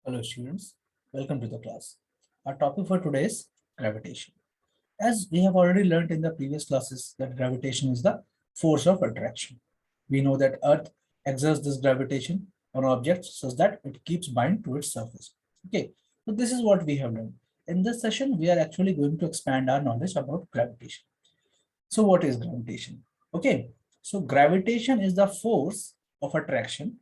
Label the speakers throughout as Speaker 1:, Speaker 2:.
Speaker 1: Hello students, welcome to the class. Our topic for today is gravitation. As we have already learned in the previous classes that gravitation is the force of attraction. We know that Earth exerts this gravitation on objects such that it keeps bind to its surface. Okay, so this is what we have learned. In this session, we are actually going to expand our knowledge about gravitation. So what is gravitation? Okay, so gravitation is the force of attraction,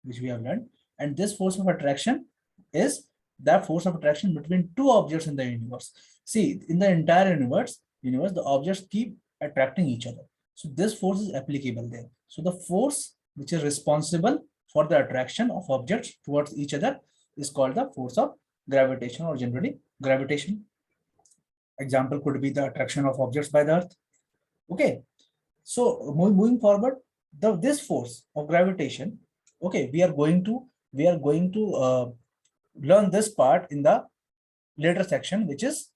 Speaker 1: which we have learned, and this force of attraction is the force of attraction between two objects in the universe. See, in the entire universe, the objects keep attracting each other. So this force is applicable there. So the force which is responsible for the attraction of objects towards each other is called the force of gravitation, or generally gravitation. Example could be the attraction of objects by the earth. Okay, so moving forward, this force of gravitation, okay, we are going to learn this part in the later section, which is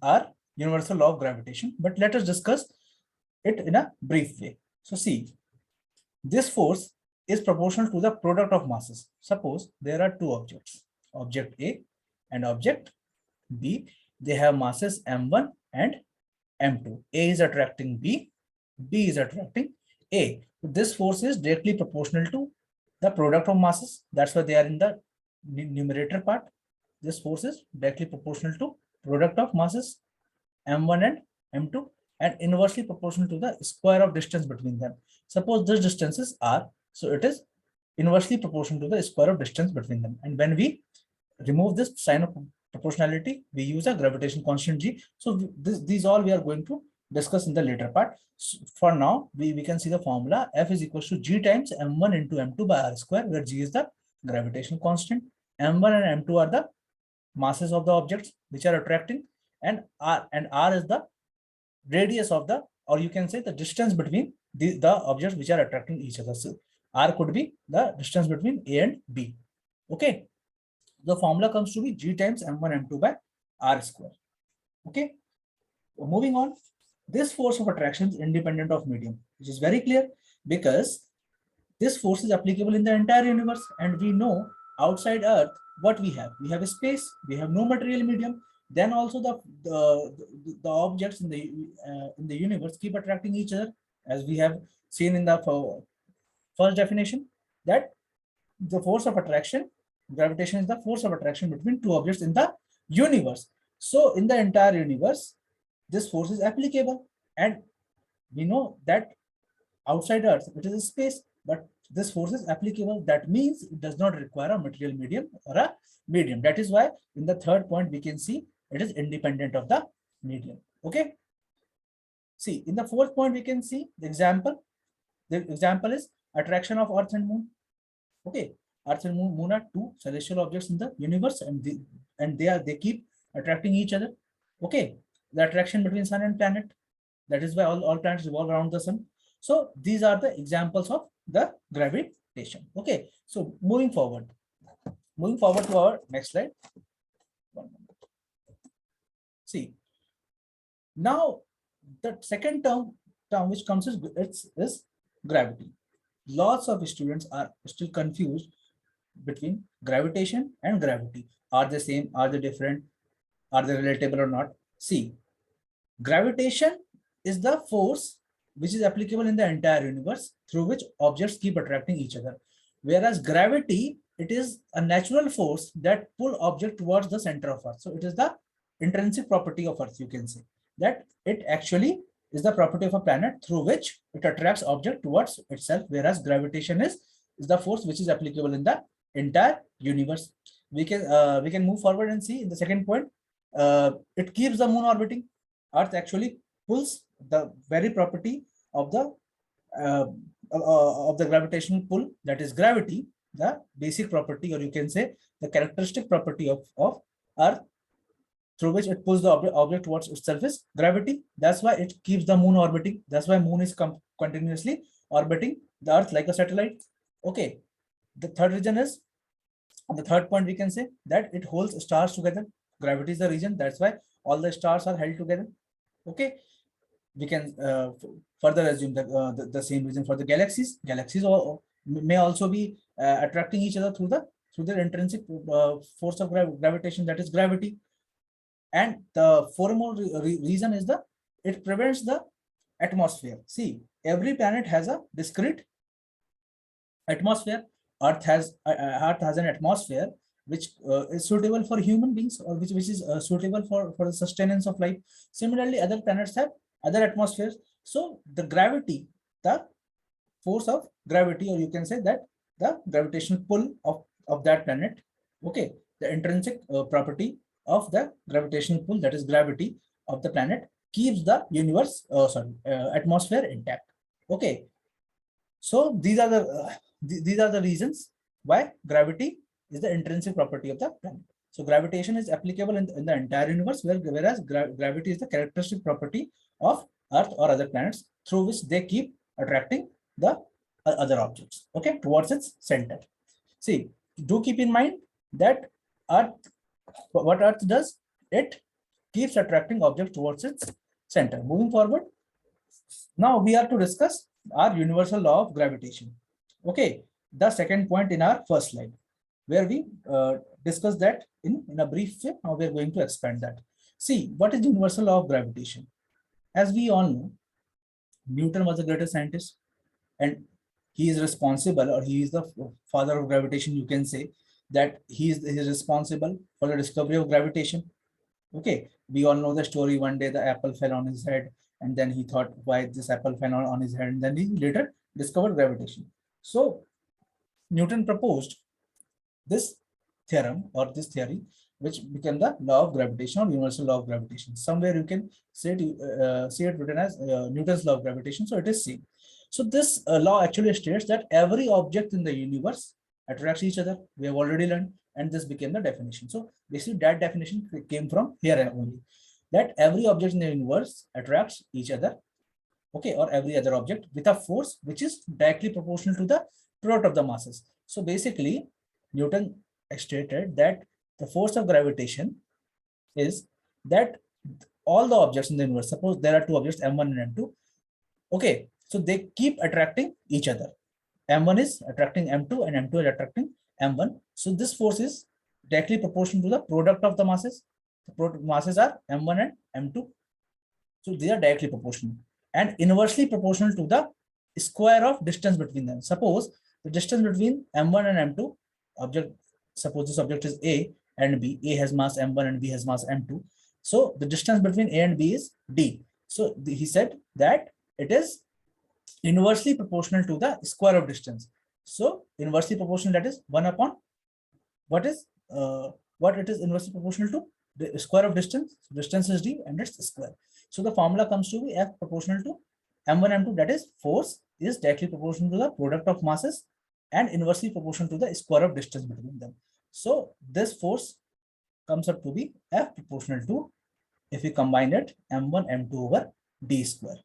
Speaker 1: our universal law of gravitation. But let us discuss it in a brief way. So see, this force is proportional to the product of masses. Suppose there are two objects, object A and object B. They have masses m1 and m2. A is attracting B, B is attracting A. This force is directly proportional to the product of masses. That's why they are in the numerator part. This force is directly proportional to product of masses m1 and m2, and inversely proportional to the square of distance between them. Suppose this distance is r, so it is inversely proportional to the square of distance between them. And when we remove this sign of proportionality, we use a gravitation constant g. So these all we are going to discuss in the later part. So for now, we can see the formula. F is equals to g times m1 into m2 by r square, where g is the gravitation constant. m1 and m2 are the masses of the objects which are attracting, and r is the radius of the, or you can say the distance between the objects which are attracting each other. So r could be the distance between A and B. Okay, the formula comes to be g times m1 m2 by r square. Okay, moving on, this force of attraction is independent of medium, which is very clear because this force is applicable in the entire universe, and we know outside Earth what we have a space, we have no material medium. Then also the objects in the universe keep attracting each other, as we have seen in the first definition, that the force of attraction, gravitation is the force of attraction between two objects in the universe. So in the entire universe, this force is applicable, and we know that outside Earth it is a space, but this force is applicable. That means it does not require a material medium or a medium. That is why in the third point we can see it is independent of the medium. Okay, see, in the fourth point we can see the example. The example is attraction of Earth and Moon. Okay, Earth and Moon are two celestial objects in the universe, and they keep attracting each other. Okay, the attraction between sun and planet. That is why all planets revolve around the sun. So these are the examples of the gravitation. Okay, so moving forward to our next slide. See, now the second term which comes is gravity. Lots of students are still confused between gravitation and gravity. Are they same? Are they different? Are they relatable or not? See, gravitation is the force which is applicable in the entire universe through which objects keep attracting each other. Whereas gravity, it is a natural force that pull object towards the center of Earth. So it is the intrinsic property of Earth, you can say, that it actually is the property of a planet through which it attracts object towards itself, whereas gravitation is the force which is applicable in the entire universe. We can move forward and see in the second point. It keeps the moon orbiting. Earth actually pulls the very property of the gravitational pull, that is gravity, the basic property, or you can say the characteristic property of Earth through which it pulls the object towards itself is gravity. That's why it keeps the moon orbiting. That's why moon is continuously orbiting the Earth like a satellite. Okay, the third reason is, on the third point we can say that it holds stars together. Gravity is the reason. That's why all the stars are held together. Okay, we can further assume that the same reason for the galaxies. Galaxies may also be attracting each other through the through their intrinsic force of gravitation, that is gravity. And the foremost reason is it prevents the atmosphere. See, every planet has a discrete atmosphere. Earth has an atmosphere which is suitable for human beings, or which is suitable for the sustenance of life. Similarly, other planets have other atmospheres. So the gravity, the force of gravity, or you can say that the gravitational pull of that planet, okay, the intrinsic property of the gravitational pull, that is gravity of the planet, keeps the universe atmosphere intact. Okay, so these are the reasons why gravity is the intrinsic property of the planet. So gravitation is applicable in the entire universe, whereas gravity is the characteristic property of Earth or other planets, through which they keep attracting the other objects, okay, towards its center. See, do keep in mind that what Earth does, it keeps attracting objects towards its center. Moving forward, now we are to discuss our universal law of gravitation. Okay, the second point in our first slide, where we discussed that in a brief way. Now we are going to expand that. See, what is the universal law of gravitation? As we all know, Newton was the greatest scientist, and he is responsible, or he is the father of gravitation. You can say that he is responsible for the discovery of gravitation. Okay, we all know the story. One day the apple fell on his head, and then he thought, why this apple fell on his head, and then he later discovered gravitation. So Newton proposed this theorem, or this theory, which became the law of gravitation, or universal law of gravitation. Somewhere you can see it written as Newton's law of gravitation. So it is same. So this law actually states that every object in the universe attracts each other. We have already learned, and this became the definition. So basically that definition came from here only, that every object in the universe attracts each other, okay, or every other object, with a force which is directly proportional to the product of the masses. So basically Newton stated that the force of gravitation is that all the objects in the universe, suppose there are two objects M1 and M2, okay, so they keep attracting each other. M1 is attracting M2 and M2 is attracting M1. So this force is directly proportional to the product of the masses. The masses are M1 and M2. So they are directly proportional, and inversely proportional to the square of distance between them. Suppose the distance between M1 and M2 object, suppose this object is A and B. A has mass M1 and B has mass M2. So the distance between A and B is D. So he said that it is inversely proportional to the square of distance. So inversely proportional, that is 1 upon what it is inversely proportional to? The square of distance. Distance is D and its square. So the formula comes to be F proportional to M1 M2, that is force is directly proportional to the product of masses and inversely proportional to the square of distance between them. So this force comes up to be F proportional to, if we combine it, M1 M2 over D square.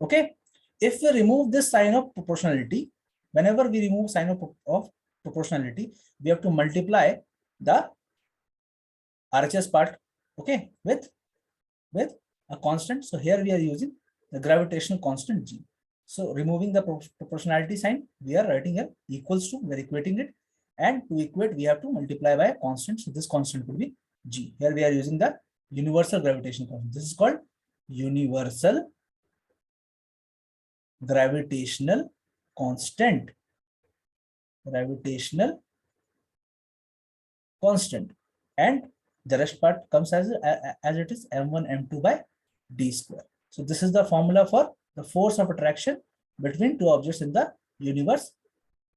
Speaker 1: Okay, if we remove this sign of proportionality, whenever we remove sign of proportionality, we have to multiply the RHS part, okay, with a constant. So here we are using the gravitational constant G. So removing the proportionality sign, we are writing a equals to, we are equating it, and to equate we have to multiply by a constant. So this constant will be G. Here we are using the universal gravitational constant. This is called universal gravitational constant. Gravitational constant, and the rest part comes as it is M1 M2 by D square. So this is the formula for the force of attraction between two objects in the universe,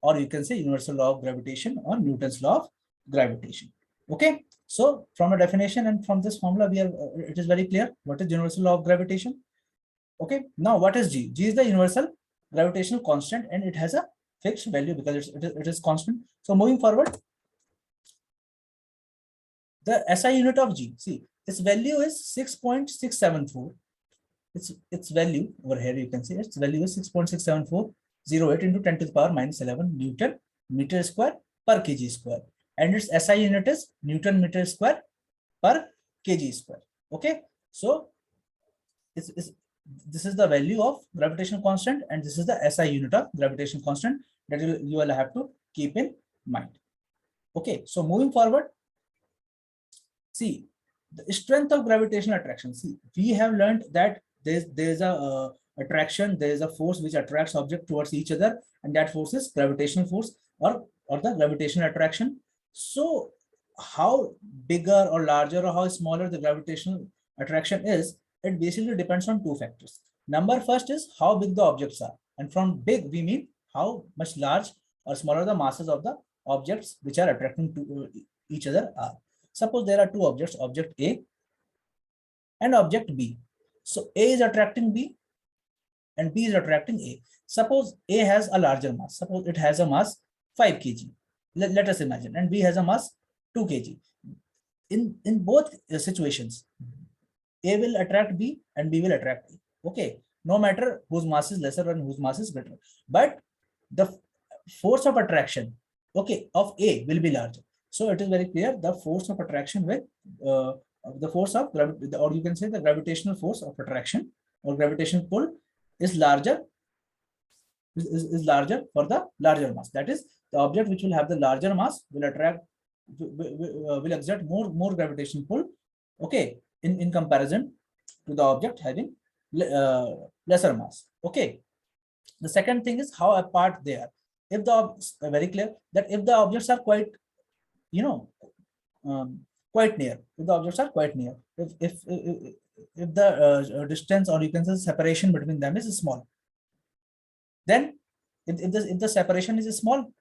Speaker 1: or you can say universal law of gravitation or Newton's law of gravitation. Okay, so from a definition and from this formula, we are it is very clear what is universal law of gravitation. Okay, now what is G? G is the universal gravitational constant, and it has a fixed value because it is constant. So moving forward, the SI unit of G, see, its value is 6.674. Its value over here, you can see its value is 6.67408 into 10 to the power minus 11 Newton meter square per kg square, and its SI unit is Newton meter square per kg square. Okay, so this is the value of gravitational constant, and this is the SI unit of gravitational constant that you will have to keep in mind. Okay, so moving forward, see the strength of gravitational attraction. See, we have learned that there's a attraction, there is a force which attracts object towards each other, and that force is gravitational force or the gravitational attraction. So how bigger or larger or how smaller the gravitational attraction is, it basically depends on two factors. Number first is how big the objects are, and from big we mean how much large or smaller the masses of the objects which are attracting to each other are. Suppose there are two objects, object A and object B. So A is attracting B and B is attracting A. Suppose A has a larger mass. Suppose it has a mass 5 kg. Let us imagine. And B has a mass 2 kg. In both situations, A will attract B and B will attract A. Okay. No matter whose mass is lesser and whose mass is greater. But the force of attraction, okay, of A will be larger. So it is very clear the force of attraction with the force of gravity, or you can say the gravitational force of attraction or gravitational pull is larger for the larger mass. That is, the object which will have the larger mass will attract will exert more gravitational pull, okay, in comparison to the object having lesser mass. Okay. The second thing is how apart they are. If the very clear that if the objects are quite, you know, quite near, if the objects are quite near, if the distance, or you can say separation between them is small, then if the separation is small,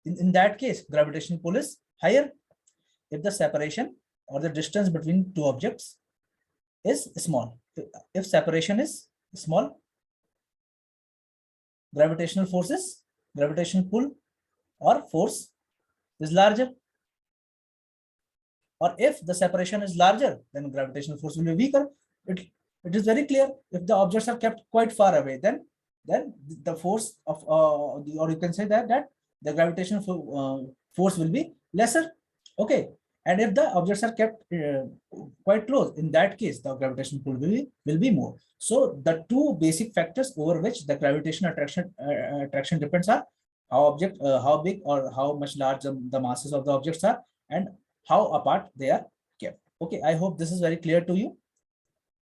Speaker 1: in that case gravitational pull is higher. If the separation or the distance between two objects is small, if separation is small, gravitational forces, gravitational pull or force is larger. Or if the separation is larger, then gravitational force will be weaker. It is very clear. If the objects are kept quite far away, then the force of or you can say that the gravitational force will be lesser. Okay. And if the objects are kept quite close, in that case, the gravitational pull will be more. So the two basic factors over which the gravitational attraction depends are how big or how much large the masses of the objects are, and how apart they are kept. Okay, I hope this is very clear to you.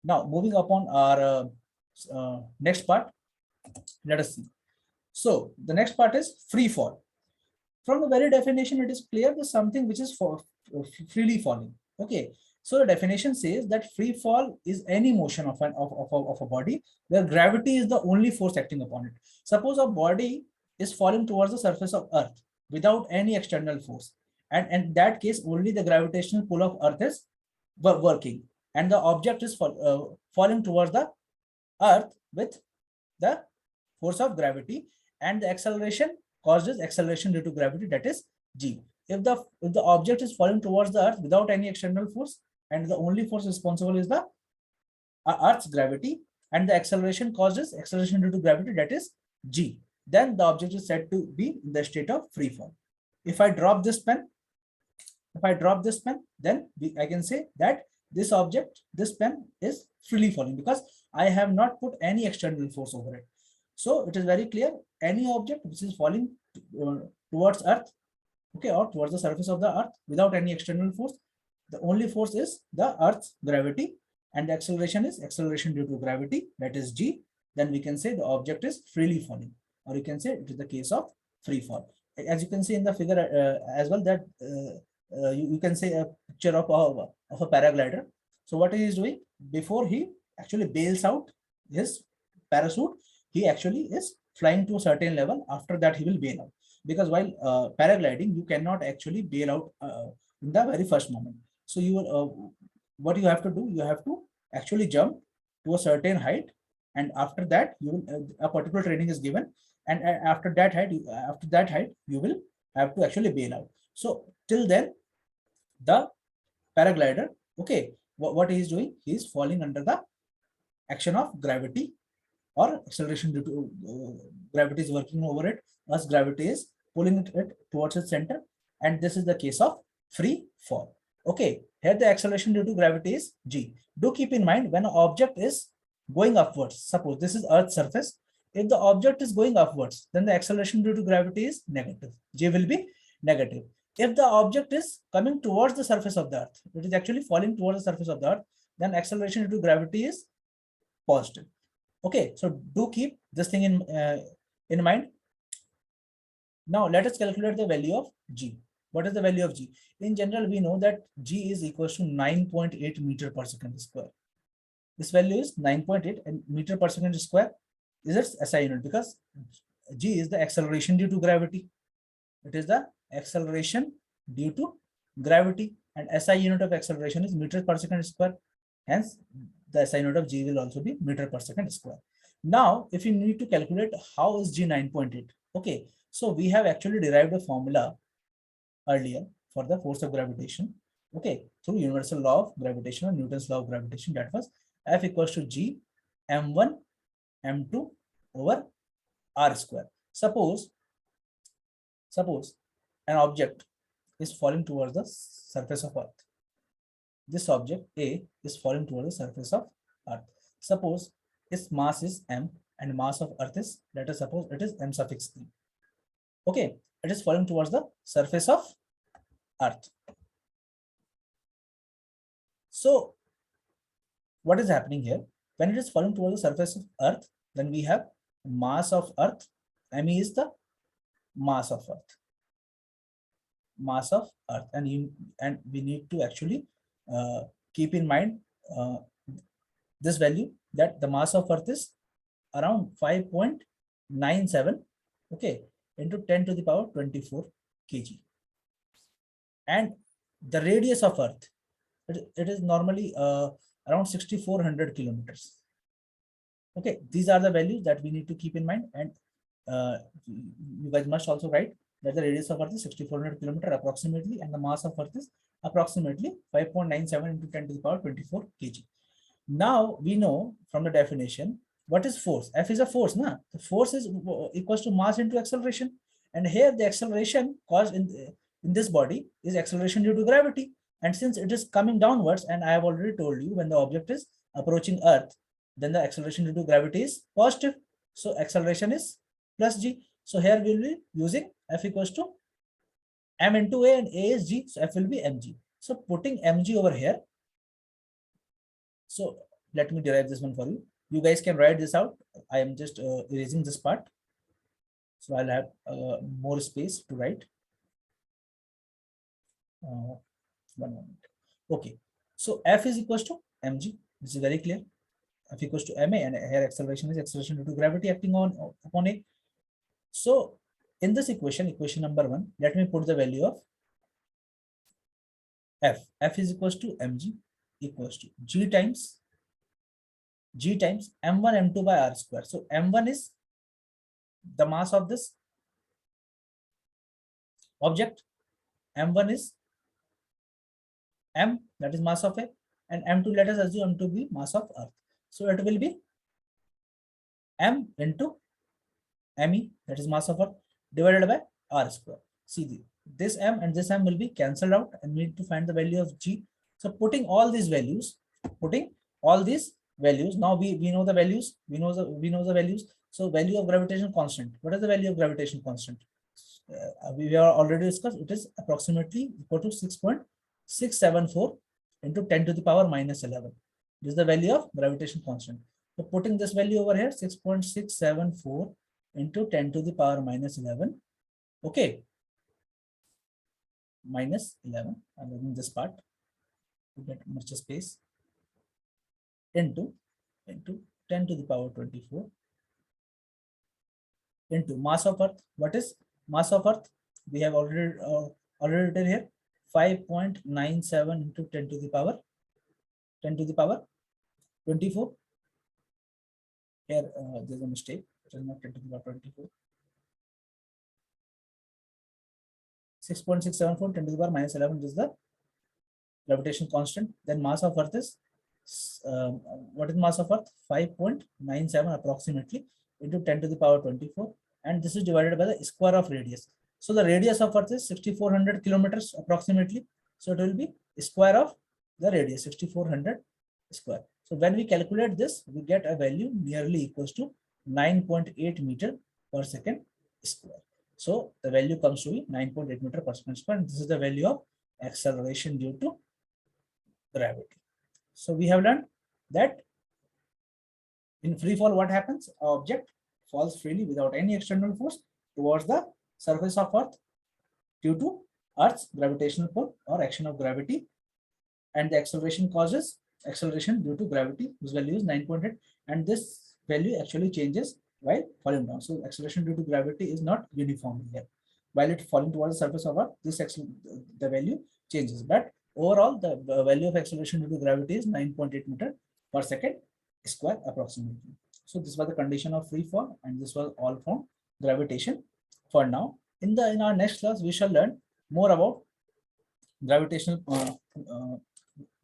Speaker 1: Now, moving upon our next part, let us see. So the next part is free fall. From the very definition, it is clear that something which is freely falling. Okay, so the definition says that free fall is any motion of a body where gravity is the only force acting upon it. Suppose a body is falling towards the surface of Earth without any external force, and in that case only the gravitational pull of Earth is working, and the object is falling towards the Earth with the force of gravity, and the acceleration causes acceleration due to gravity, that is g. If the object is falling towards the Earth without any external force, and the only force responsible is the Earth's gravity, and the acceleration causes acceleration due to gravity, that is g, then the object is said to be in the state of free fall. If I drop this pen, then I can say that this pen is freely falling because I have not put any external force over it. So it is very clear, any object which is falling towards Earth, okay, or towards the surface of the Earth without any external force, the only force is the Earth's gravity, and the acceleration is acceleration due to gravity, that is g. Then we can say the object is freely falling, or you can say it is the case of free fall. As you can see in the figure as well, that you can say a picture of a paraglider. So what he is doing, before he actually bails out his parachute, he actually is flying to a certain level. After that, he will bail out, because while paragliding, you cannot actually bail out in the very first moment. So you will, what you have to do, you have to actually jump to a certain height, and after that, you will a particular training is given, and after that height, you will have to actually bail out. So till then, the paraglider, okay, what he is doing, he is falling under the action of gravity, or acceleration due to gravity is working over it, as gravity is pulling it towards its center, and this is the case of free fall. Okay, here the acceleration due to gravity is g. Do keep in mind, when an object is going upwards, suppose this is Earth's surface, if the object is going upwards, then the acceleration due to gravity is negative, g will be negative. If the object is coming towards the surface of the earth, it is actually falling towards the surface of the earth, then acceleration due to gravity is positive. Okay, so do keep this thing in mind. Now let us calculate the value of g. What is the value of g? In general, we know that g is equal to 9.8 meter per second square. This value is 9.8, and meter per second square is its SI unit, because g is the acceleration due to gravity. It is the acceleration due to gravity, and SI unit of acceleration is meter per second square. Hence, the SI unit of g will also be meter per second square. Now, if you need to calculate how is g 9.8, okay, so we have actually derived a formula earlier for the force of gravitation, okay, through universal law of gravitation or Newton's law of gravitation. That was F equals to g m1 m2 over r square. Suppose an object is falling towards the surface of earth. This object A is falling towards the surface of earth. Suppose its mass is m and mass of earth is, let us suppose it is m suffix e. Okay, it is falling towards the surface of earth. So what is happening here? When it is falling towards the surface of earth, then we have mass of earth. Me is the mass of earth. Mass of earth, and we need to actually keep in mind this value, that the mass of earth is around 5.97, okay, into 10 to the power 24 kg. And the radius of earth, it is normally around 6400 kilometers. Okay, these are the values that we need to keep in mind, and you guys must also write that the radius of earth is 6400 kilometer approximately, and the mass of earth is approximately 5.97 into 10 to the power 24 kg. Now we know from the definition what is force. F is a force, na? The force is equals to mass into acceleration, and here the acceleration caused in this body is acceleration due to gravity. And since it is coming downwards, and I have already told you, when the object is approaching earth, then the acceleration due to gravity is positive. So acceleration is plus g. So here we will be using F equals to m into a, and a is g, so F will be mg. So putting mg over here, so let me derive this one for you. You guys can write this out. I am just erasing this part, so I'll have more space to write. One moment. Okay, so F is equals to mg. This is very clear. F equals to ma, and here acceleration is acceleration due to gravity acting upon a. So in this equation number 1, let me put the value of F. F is equals to mg equals to g times m1 m2 by r square. So m1 is the mass of this object, m1 is m, that is mass of a, and m2, let us assume m2 be mass of earth. So it will be m into me, that is mass of earth, divided by r square. See, this m and this m will be cancelled out, and we need to find the value of g. So putting all these values, now we know the values, we know the values. So value of gravitation constant. What is the value of gravitation constant? We have already discussed. It is approximately equal to 6.674 into 10 to the power minus 11. This is the value of gravitation constant. So putting this value over here, 6.674 into 10 to the power minus 11. Okay, minus 11. I'm moving this part to get much space, into 10 to the power 24 into mass of earth. What is mass of earth? We have already written here, 5.97 into 10 to the power 24. Here there's a mistake. It is not 10 to the power 24. 6.674 10 to the power minus 11 is the gravitation constant. Then mass of earth is what is mass of earth? 5.97 approximately into 10 to the power 24, and this is divided by the square of radius. So the radius of earth is 6400 kilometers approximately. So it will be square of the radius, 6400 square. So when we calculate this, we get a value nearly equals to 9.8 meter per second square. So the value comes to be 9.8 meter per second square. And this is the value of acceleration due to gravity. So we have learned that in free fall, what happens? An object falls freely without any external force towards the surface of Earth due to Earth's gravitational pull or action of gravity, and the acceleration causes acceleration due to gravity, whose value is 9.8, and this value actually changes while falling down. So acceleration due to gravity is not uniform here. While it falling towards the surface of Earth, the value changes, but overall the value of acceleration due to gravity is 9.8 meter per second square approximately. So this was the condition of free fall, and this was all from gravitation for now. In our next class, we shall learn more about gravitational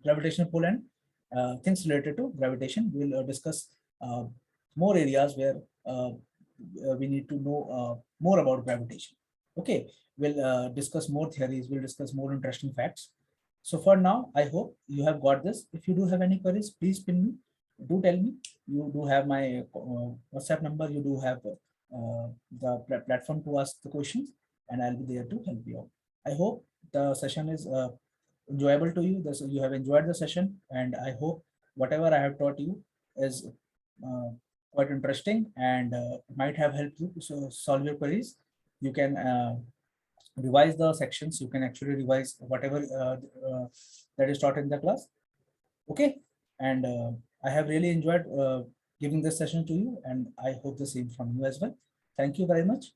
Speaker 1: gravitational pull and things related to gravitation. We will discuss more areas where we need to know more about gravitation. Okay, we'll discuss more theories, we'll discuss more interesting facts. So for now, I hope you have got this. If you do have any queries, please pin me. Do tell me. You do have my WhatsApp number. You do have the platform to ask the questions, and I'll be there to help you out. I hope the session is enjoyable to you. You have enjoyed the session, and I hope whatever I have taught you is quite interesting and might have helped you to solve your queries. You can revise the sections. You can actually revise whatever that is taught in the class. Okay, and I have really enjoyed giving this session to you, and I hope the same from you as well. Thank you very much.